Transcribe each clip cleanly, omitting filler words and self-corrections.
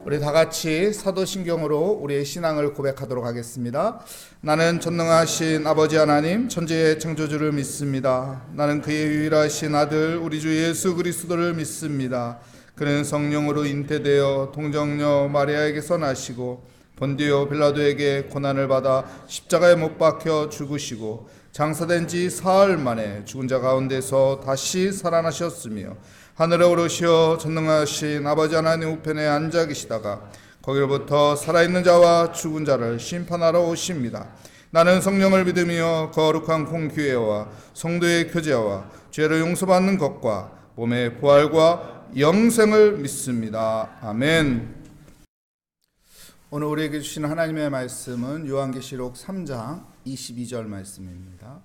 우리 다 같이 사도신경으로 우리의 신앙을 고백하도록 하겠습니다. 나는 전능하신 아버지 하나님 천지의 창조주를 믿습니다. 나는 그의 유일하신 아들 우리 주 예수 그리스도를 믿습니다. 그는 성령으로 잉태되어 동정녀 마리아에게서 나시고 본디오 빌라도에게 고난을 받아 십자가에 못 박혀 죽으시고 장사된 지 사흘 만에 죽은 자 가운데서 다시 살아나셨으며 하늘에 오르시어 전능하신 아버지 하나님 우편에 앉아 계시다가 거기로부터 살아있는 자와 죽은 자를 심판하러 오십니다. 나는 성령을 믿으며 거룩한 공교회와 성도의 교제와 죄를 용서받는 것과 몸의 부활과 영생을 믿습니다. 아멘. 오늘 우리에게 주신 하나님의 말씀은 요한계시록 3장 22절 말씀입니다.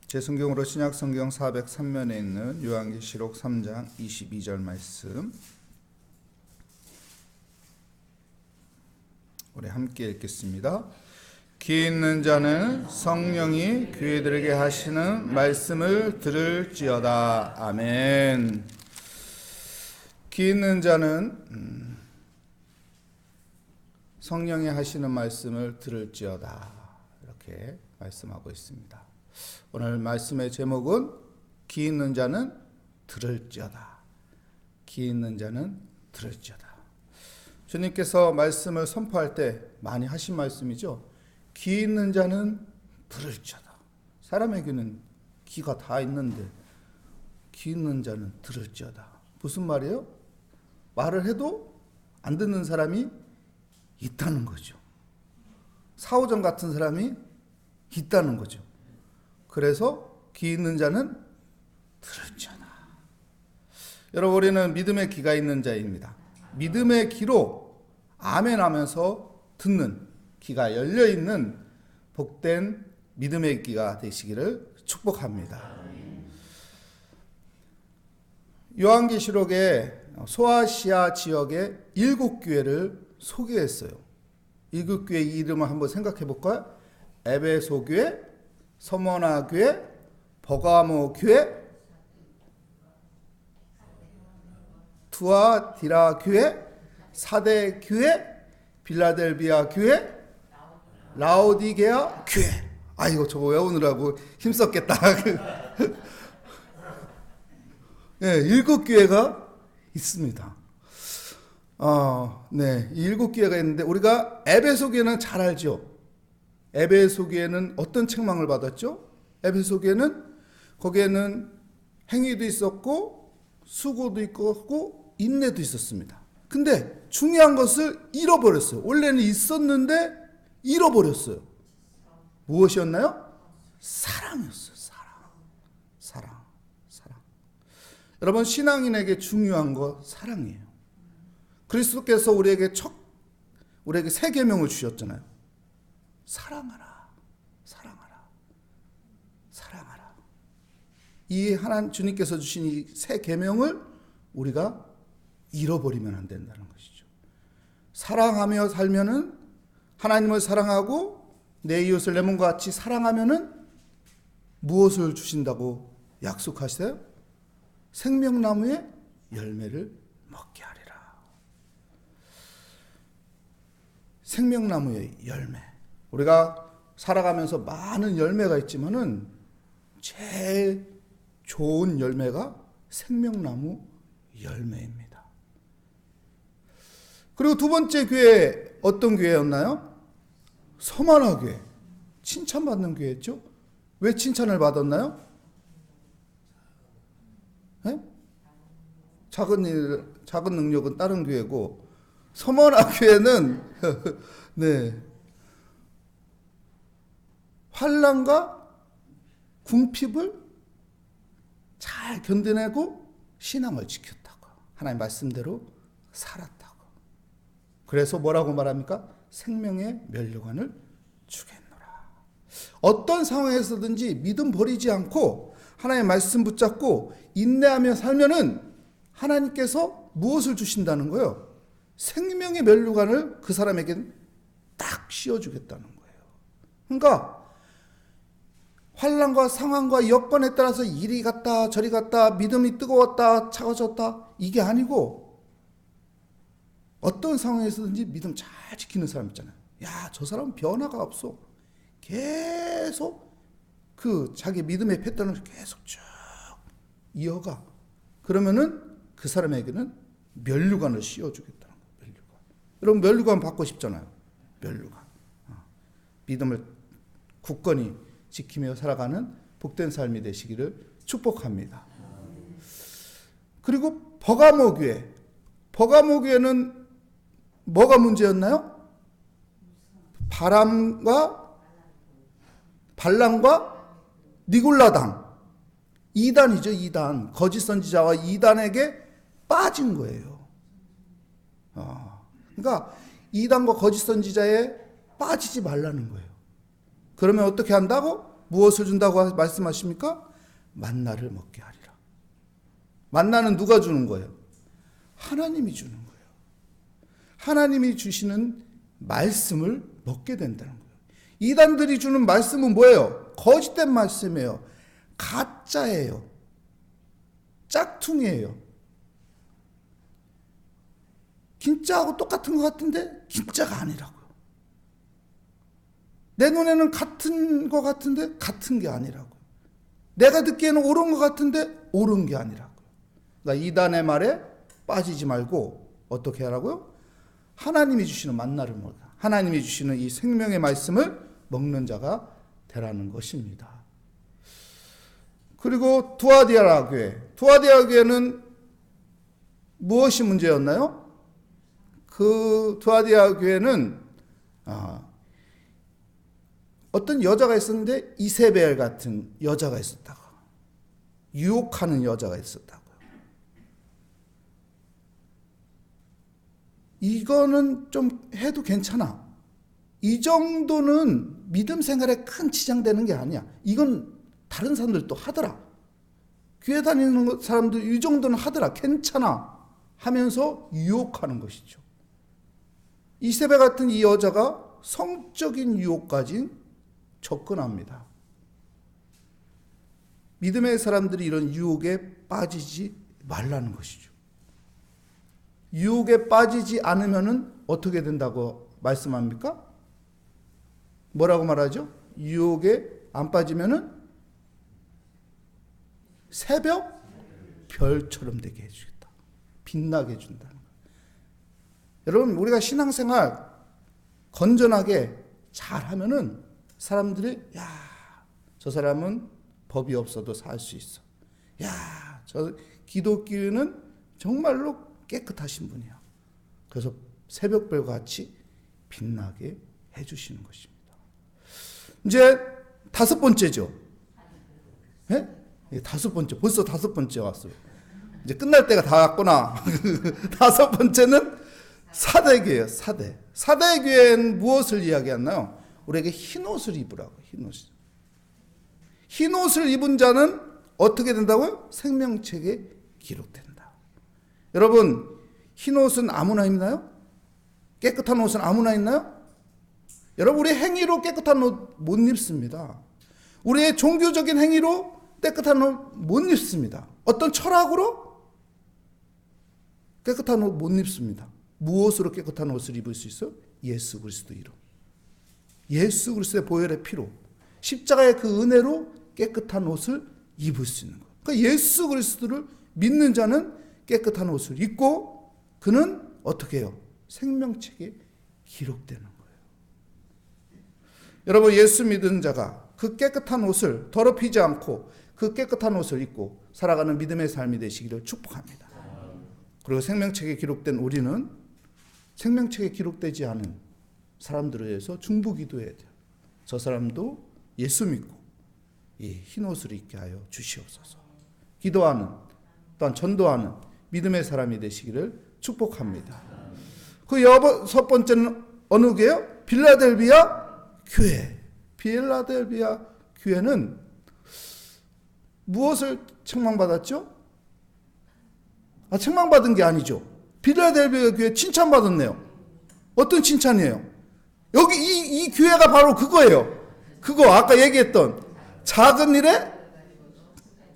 제 성경으로 신약성경 403면에 있는 요한계시록 3장 22절 말씀 우리 함께 읽겠습니다. 귀 있는 자는 성령이 교회들에게 하시는 말씀을 들을지어다. 아멘. 귀 있는 자는 성령이 하시는 말씀을 들을지어다. 이렇게 말씀하고 있습니다. 오늘 말씀의 제목은 귀 있는 자는 들을지어다. 귀 있는 자는 들을지어다. 주님께서 말씀을 선포할 때 많이 하신 말씀이죠. 귀 있는 자는 들을지어다. 사람에게는 귀가 다 있는데 귀 있는 자는 들을지어다. 무슨 말이에요? 말을 해도 안 듣는 사람이 있다는 거죠. 사오정 같은 사람이 있다는 거죠. 그래서 귀 있는 자는 들을지어다. 여러분, 우리는 믿음의 귀가 있는 자입니다. 믿음의 귀로 아멘 하면서 듣는 귀가 열려있는 복된 믿음의 귀가 되시기를 축복합니다. 요한계시록에 소아시아 지역의 7교회를 소개했어요. 7교회 이름을 한번 생각해 볼까요? 에베소교회, 서머나교회, 버가모교회, 투아디라교회, 사대교회, 빌라델비아교회, 라오디게아교회. 이거 저거 외우느라고 힘썼겠다. 네, 7교회가 있습니다. 네, 7교회가 있는데 우리가 에베소교회는 잘 알죠. 에베소교회는 어떤 책망을 받았죠? 에베소교회는 거기에는 행위도 있었고 수고도 있고 인내도 있었습니다. 근데 중요한 것을 잃어버렸어요. 원래는 있었는데 잃어버렸어요. 무엇이었나요? 사랑이었어요. 사랑. 여러분, 신앙인에게 중요한 거 사랑이에요. 그리스도께서 우리에게 새 계명을 주셨잖아요. 사랑하라. 이 하나님 주님께서 주신 이 새 계명을 우리가 잃어버리면 안 된다는 것이죠. 사랑하며 살면은, 하나님을 사랑하고 내 이웃을 내 몸과 같이 사랑하면은 무엇을 주신다고 약속하세요? 생명나무의 열매를 먹게 하리라. 생명나무의 열매. 우리가 살아가면서 많은 열매가 있지만은 제일 좋은 열매가 생명나무 열매입니다. 그리고 두 번째 교회, 어떤 교회였나요? 서머나 교회. 칭찬받는 교회였죠. 왜 칭찬을 받았나요? 네? 작은 능력은 다른 교회고, 서머나 교회는 네, 환난과 궁핍을 잘 견뎌내고 신앙을 지켰다고, 하나님 말씀대로 살았다고. 그래서 뭐라고 말합니까? 생명의 면류관을 주겠노라. 어떤 상황에서든지 믿음 버리지 않고 하나님의 말씀 붙잡고 인내하며 살면은 하나님께서 무엇을 주신다는 거예요? 생명의 면류관을 그 사람에게 딱 씌워주겠다는 거예요. 그러니까 환난과 상황과 여건에 따라서 이리 갔다 저리 갔다 믿음이 뜨거웠다 차가워졌다 이게 아니고 어떤 상황에서든지 믿음 잘 지키는 사람 있잖아요. 야, 저 사람은 변화가 없어. 계속 그 자기 믿음의 패턴을 계속 쭉 이어가. 그러면은 그 사람에게는 면류관을 씌워주겠다는 거예요. 면류관. 여러분 면류관 받고 싶잖아요. 면류관. 믿음을 굳건히 지키며 살아가는 복된 삶이 되시기를 축복합니다. 그리고 버가모 교회. 버가모 교회는 뭐가 문제였나요? 발람과 니골라당. 이단이죠, 이단. 거짓 선지자와 이단에게 빠진 거예요. 그러니까 이단과 거짓 선지자에 빠지지 말라는 거예요. 그러면 어떻게 한다고? 무엇을 준다고 말씀하십니까? 만나를 먹게 하리라. 만나는 누가 주는 거예요? 하나님이 주는 거예요. 하나님이 주시는 말씀을 먹게 된다는 거예요. 이단들이 주는 말씀은 뭐예요? 거짓된 말씀이에요. 가짜예요. 짝퉁이에요. 진짜하고 똑같은 것 같은데 진짜가 아니라고요. 내 눈에는 같은 것 같은데 같은 게 아니라고요. 내가 듣기에는 옳은 것 같은데 옳은 게 아니라고요. 그러니까 이단의 말에 빠지지 말고 어떻게 하라고요? 하나님이 주시는 만나를 먹어. 하나님이 주시는 이 생명의 말씀을 먹는 자가 되라는 것입니다. 그리고 두아디아라 교회. 두아디아라 교회는 무엇이 문제였나요? 그 두아디아라 교회는 어떤 여자가 있었는데 이세벨 같은 여자가 있었다고. 유혹하는 여자가 있었다고요. 이거는 좀 해도 괜찮아. 이 정도는 믿음 생활에 큰 지장되는 게 아니야. 이건 다른 사람들도 하더라. 교회 다니는 사람들 이 정도는 하더라. 괜찮아. 하면서 유혹하는 것이죠. 이세벨 같은 이 여자가 성적인 유혹까지 접근합니다. 믿음의 사람들이 이런 유혹에 빠지지 말라는 것이죠. 유혹에 빠지지 않으면은 어떻게 된다고 말씀합니까? 뭐라고 말하죠? 유혹에 안 빠지면은 새벽 별처럼 되게 해주겠다. 빛나게 해준다는 거예요. 여러분, 우리가 신앙생활 건전하게 잘하면은 사람들이 야, 저 사람은 법이 없어도 살 수 있어. 야, 저 기독교는 정말로 깨끗하신 분이야. 그래서 새벽별 같이 빛나게 해주시는 것입니다. 이제 5번째죠. 예? 5번째. 벌써 5번째 왔어요. 이제 끝날 때가 다 왔구나. 5번째는 사대교회예요. 사대. 사대교회는 무엇을 이야기하나요? 우리에게 흰옷을 입으라고. 흰옷. 흰옷을 입은 자는 어떻게 된다고요? 생명책에 기록된다. 여러분, 흰옷은 아무나 입나요? 깨끗한 옷은 아무나 입나요? 여러분, 우리 행위로 깨끗한 옷 못 입습니다. 우리의 종교적인 행위로 깨끗한 옷 못 입습니다. 어떤 철학으로 깨끗한 옷 못 입습니다. 무엇으로 깨끗한 옷을 입을 수 있어요? 예수 그리스도 이름. 예수 그리스도의 보혈의 피로, 십자가의 그 은혜로 깨끗한 옷을 입을 수 있는 거예요. 그러니까 예수 그리스도를 믿는 자는 깨끗한 옷을 입고 그는 어떻게 해요? 생명책에 기록되는 거예요. 여러분, 예수 믿는 자가 그 깨끗한 옷을 더럽히지 않고 그 깨끗한 옷을 입고 살아가는 믿음의 삶이 되시기를 축복합니다. 그리고 생명책에 기록된 우리는 생명책에 기록되지 않은 사람들에 대해서 중보기도해야 돼요. 저 사람도 예수 믿고 이 흰옷을 입게 하여 주시옵소서. 기도하는 또한 전도하는 믿음의 사람이 되시기를 축복합니다. 그 6번째는 어느 교회요? 빌라델비아 교회. 빌라델비아 교회는 무엇을 책망받았죠? 책망받은 게 아니죠. 빌라델비아 교회 칭찬받았네요. 어떤 칭찬이에요? 여기 이 교회가 바로 그거예요. 그거 아까 얘기했던 작은 일에,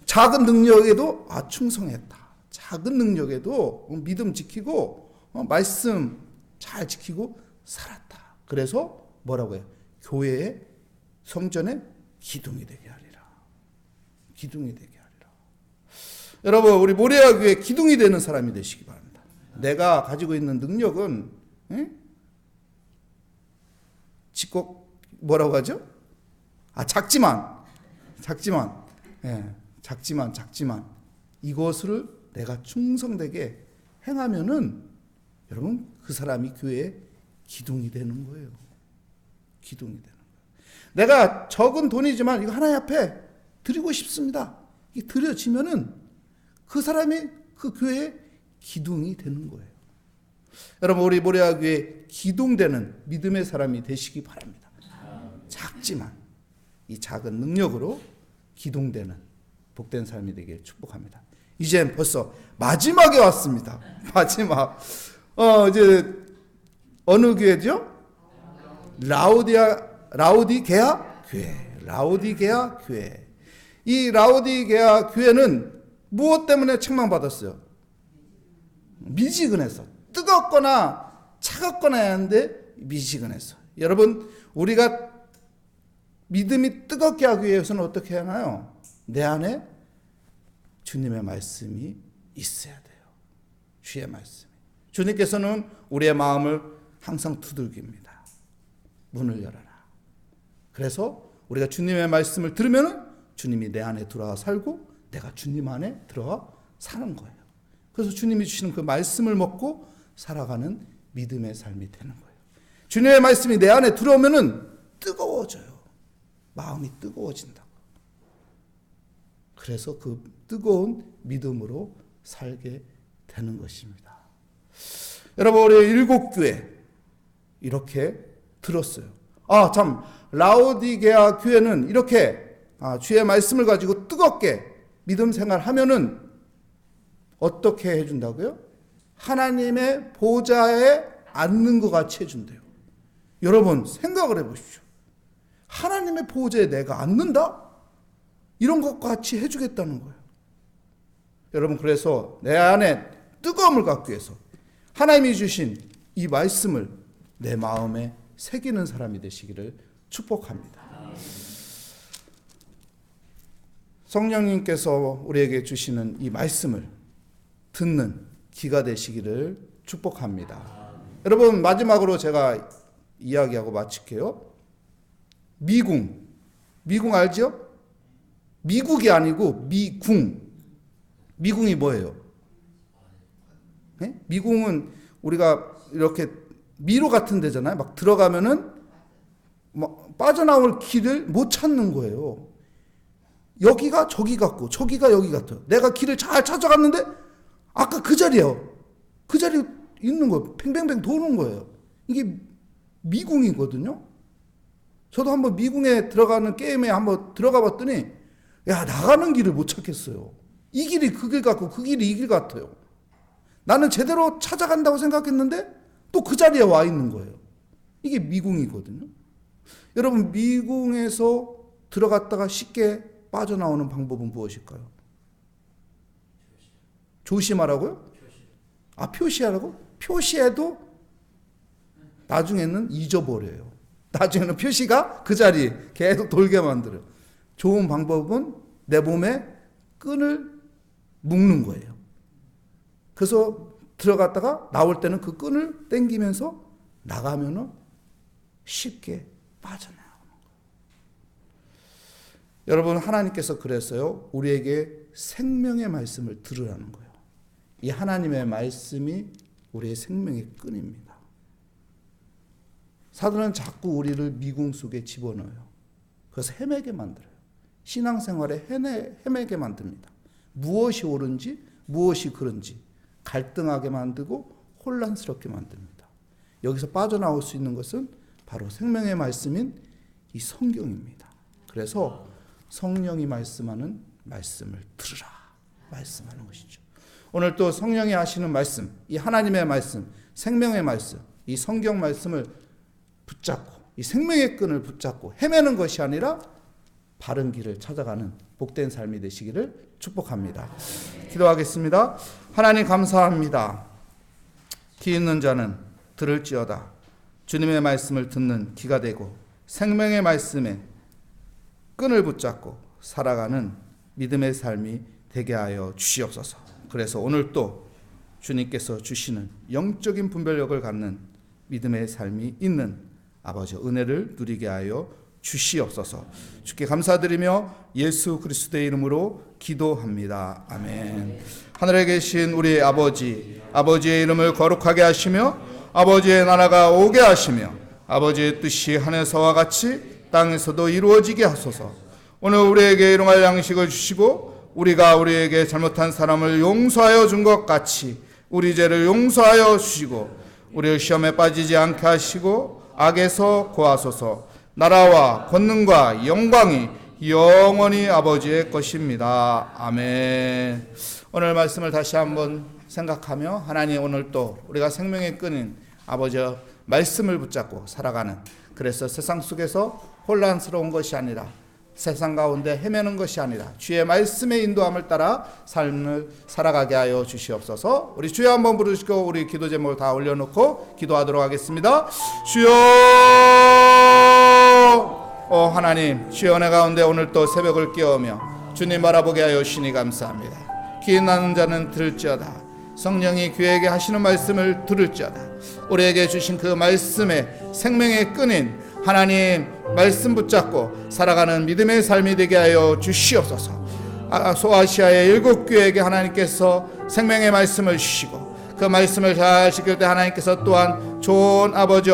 작은 능력에도 충성했다. 작은 능력에도 믿음 지키고 말씀 잘 지키고 살았다. 그래서 뭐라고 해요? 교회의 성전의 기둥이 되게 하리라. 기둥이 되게 하리라. 여러분, 우리 모리아 교회 기둥이 되는 사람이 되시기 바랍니다. 내가 가지고 있는 능력은 뭐라고 하죠? 작지만 이것을 내가 충성되게 행하면은 여러분, 그 사람이 교회의 기둥이 되는 거예요. 기둥이 되는 거예요. 내가 적은 돈이지만 이거 하나님 앞에 드리고 싶습니다. 이게 드려지면은 그 사람이 그 교회의 기둥이 되는 거예요. 여러분, 우리 모리아 교회 기둥되는 믿음의 사람이 되시기 바랍니다. 작지만 이 작은 능력으로 기둥되는 복된 삶이 되길 축복합니다. 이젠 벌써 마지막에 왔습니다. 마지막. 이제 어느 교회죠? 라오디게아 교회. 라오디게아 교회. 이 라오디게아 교회는 무엇 때문에 책망받았어요? 미지근해서. 뜨겁거나 차갑거나 해야 하는데 미지근해서. 여러분, 우리가 믿음이 뜨겁게 하기 위해서는 어떻게 하나요? 내 안에 주님의 말씀이 있어야 돼요. 주의 말씀이. 주님께서는 우리의 마음을 항상 두들깁니다. 문을 열어라. 그래서 우리가 주님의 말씀을 들으면 주님이 내 안에 들어와 살고 내가 주님 안에 들어와 사는 거예요. 그래서 주님이 주시는 그 말씀을 먹고 살아가는 믿음의 삶이 되는 거예요. 주님의 말씀이 내 안에 들어오면은 뜨거워져요. 마음이 뜨거워진다고. 그래서 그 뜨거운 믿음으로 살게 되는 것입니다. 여러분, 우리 일곱 교회 이렇게 들었어요. 참, 라오디게아 교회는 이렇게 주의 말씀을 가지고 뜨겁게 믿음 생활하면은 어떻게 해준다고요? 하나님의 보좌에 앉는 것 같이 해준대요. 여러분, 생각을 해보십시오. 하나님의 보좌에 내가 앉는다? 이런 것과 같이 해주겠다는 거예요. 여러분, 그래서 내 안에 뜨거움을 갖기 위해서 하나님이 주신 이 말씀을 내 마음에 새기는 사람이 되시기를 축복합니다. 성령님께서 우리에게 주시는 이 말씀을 듣는 귀가 되시기를 축복합니다. 여러분, 마지막으로 제가 이야기하고 마칠게요. 미궁 알죠? 미국이 아니고 미궁. 미궁이 뭐예요? 네? 미궁은 우리가 이렇게 미로 같은 데잖아요. 막 들어가면은 막 빠져나올 길을 못 찾는 거예요. 여기가 저기 같고 저기가 여기 같아요. 내가 길을 잘 찾아갔는데 아까 그 자리에요. 그 자리에 있는 거예요. 팽팽팽 도는 거예요. 이게 미궁이거든요. 저도 한번 미궁에 들어가는 게임에 한번 들어가 봤더니 나가는 길을 못 찾겠어요. 이 길이 그 길 같고 그 길이 이 길 같아요. 나는 제대로 찾아간다고 생각했는데 또 그 자리에 와 있는 거예요. 이게 미궁이거든요. 여러분, 미궁에서 들어갔다가 쉽게 빠져나오는 방법은 무엇일까요? 조심하라고요? 표시하라고? 표시해도 나중에는 잊어버려요. 나중에는 표시가 그 자리에 계속 돌게 만들어요. 좋은 방법은 내 몸에 끈을 묶는 거예요. 그래서 들어갔다가 나올 때는 그 끈을 당기면서 나가면은 쉽게 빠져나오는 거예요. 여러분, 하나님께서 그랬어요. 우리에게 생명의 말씀을 들으라는 거예요. 이 하나님의 말씀이 우리의 생명의 끈입니다. 사단은 자꾸 우리를 미궁 속에 집어넣어요. 그래서 헤매게 만들어요. 신앙생활에 헤매게 만듭니다. 무엇이 옳은지 무엇이 그른지 갈등하게 만들고 혼란스럽게 만듭니다. 여기서 빠져나올 수 있는 것은 바로 생명의 말씀인 이 성경입니다. 그래서 성령이 말씀하는 말씀을 들으라 말씀하는 것이죠. 오늘 또 성령이 하시는 말씀, 이 하나님의 말씀, 생명의 말씀, 이 성경 말씀을 붙잡고 이 생명의 끈을 붙잡고 헤매는 것이 아니라 바른 길을 찾아가는 복된 삶이 되시기를 축복합니다. 기도하겠습니다. 하나님 감사합니다. 귀 있는 자는 들을지어다. 주님의 말씀을 듣는 귀가 되고 생명의 말씀에 끈을 붙잡고 살아가는 믿음의 삶이 되게 하여 주시옵소서. 그래서 오늘 또 주님께서 주시는 영적인 분별력을 갖는 믿음의 삶이 있는 아버지 은혜를 누리게 하여 주시옵소서. 주께 감사드리며 예수 그리스도의 이름으로 기도합니다. 아멘. 하늘에 계신 우리 아버지, 아버지의 이름을 거룩하게 하시며 아버지의 나라가 오게 하시며 아버지의 뜻이 하늘에서와 같이 땅에서도 이루어지게 하소서. 오늘 우리에게 일용할 양식을 주시고 우리가 우리에게 잘못한 사람을 용서하여 준 것 같이 우리 죄를 용서하여 주시고 우리를 시험에 빠지지 않게 하시고 악에서 구하소서. 나라와 권능과 영광이 영원히 아버지의 것입니다. 아멘. 오늘 말씀을 다시 한번 생각하며 하나님 오늘 또 우리가 생명의 끈인 아버지 말씀을 붙잡고 살아가는, 그래서 세상 속에서 혼란스러운 것이 아니라 세상 가운데 헤매는 것이 아니라 주의 말씀의 인도함을 따라 삶을 살아가게 하여 주시옵소서. 우리 주여 한번 부르시고 우리 기도 제목을 다 올려놓고 기도하도록 하겠습니다. 주여, 하나님, 주여 은혜 가운데 오늘 또 새벽을 깨우며 주님 바라보게 하여 주시니 감사합니다. 귀 나는 자는 들을지어다. 성령이 귀에게 하시는 말씀을 들을지어다. 우리에게 주신 그 말씀의 생명의 끈인 하나님 말씀 붙잡고 살아가는 믿음의 삶이 되게 하여 주시옵소서. 소아시아의 7교회에게 하나님께서 생명의 말씀을 주시고 그 말씀을 잘 지킬 때 하나님께서 또한 좋은 아버지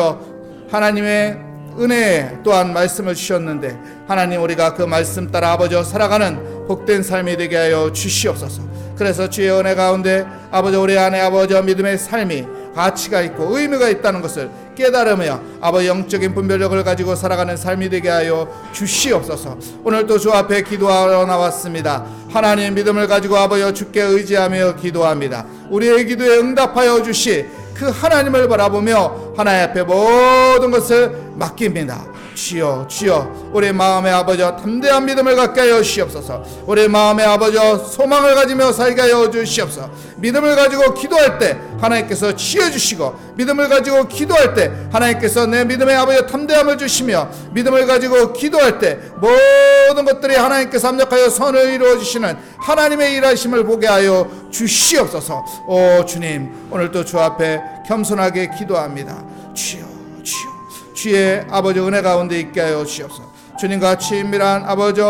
하나님의 은혜에 또한 말씀을 주셨는데 하나님 우리가 그 말씀 따라 아버지 살아가는 복된 삶이 되게 하여 주시옵소서. 그래서 주의 은혜 가운데 아버지 우리 안에 아버지 믿음의 삶이 가치가 있고 의미가 있다는 것을 깨달으며 아버지 영적인 분별력을 가지고 살아가는 삶이 되게 하여 주시옵소서. 오늘도 주 앞에 기도하러 나왔습니다. 하나님 믿음을 가지고 아버지 주께 의지하며 기도합니다. 우리의 기도에 응답하여 주시 그 하나님을 바라보며 하나님 앞에 모든 것을 맡깁니다. 주여, 주여, 우리 마음의 아버지 담대한 믿음을 갖게 하여 주시옵소서. 우리 마음의 아버지 소망을 가지며 살게 하여 주시옵소서. 믿음을 가지고 기도할 때 하나님께서 치워주시고 믿음을 가지고 기도할 때 하나님께서 내 믿음의 아버지 담대함을 주시며 믿음을 가지고 기도할 때 모든 것들이 하나님께서 합력하여 선을 이루어 주시는 하나님의 일하심을 보게 하여 주시옵소서. 오 주님, 오늘도 주 앞에 겸손하게 기도합니다. 주여, 주여, 주의 아버지 은혜 가운데 있게 하여 주시옵소서. 주님과 친밀한 아버지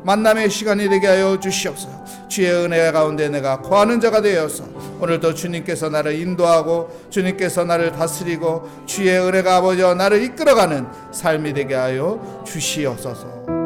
만남의 시간이 되게 하여 주시옵소서. 주의 은혜 가운데 내가 거하는 자가 되어서 오늘도 주님께서 나를 인도하고 주님께서 나를 다스리고 주의 은혜가 아버지 나를 이끌어가는 삶이 되게 하여 주시옵소서.